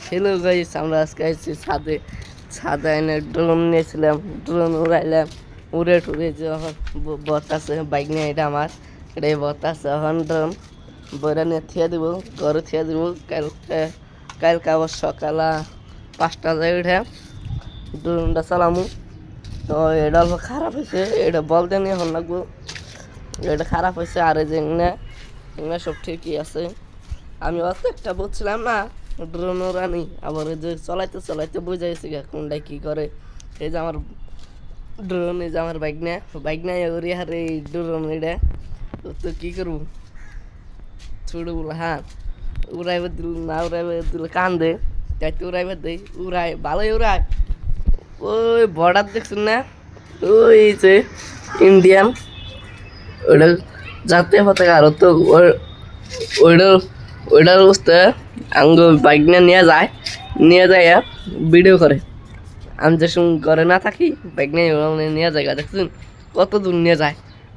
Hello guys, আমরা আজকে আসছি ছাদে। ছাদে এনে ড্রোন নিয়েছিলাম, ড্রোন উড়াইলাম। উড়ে টুড়ে যখন বতাসে বাইক নিয়ে, এটা আমার এটাই বতাসে এখন ড্রোন বইরা নিয়ে থিয়ে দিব, ঘরে থিয়ে দিব। কালকে আবার সকালে 5টা যায় উঠে ড্রোনটা চালামু। তো এটা অল্প খারাপ হয়েছে, এটা বলতে নিয়ে এখন লাগবো। এটা খারাপ হয়েছে, আর এই যে এগুলো সব ঠিকই আছে। আমি অত একটা বুঝছিলাম না ড্রোন রানি, আবার ওই যে চলাইতে চলাইতে বুঝে গেছি কোনটায় কী করে। এই যে আমার ড্রোন, এই যে আমার বাইক নিয়ে ওরি হারে এই ড্রোন এটা তো কী করবো, ছোটো বলে হ্যাঁ উড়াইবার দিল না, উড়াইবার দিলে কান্দে, তাইতে উড়াইবার দেই, উড়াই ভালোই উড়ায়। ওই বর্ডার দেখছেন না, ওই যে ইন্ডিয়ান, ওইটা জাতীয় পতাকা। আর তো ওইটার অবস্থা আঙ্গ বাইক নিয়ে যায় ভিডিও করে। আমি যে সময় ঘরে না থাকি বাইক নিয়ে যায়, দেখছেন কত দূর নিয়ে যায়।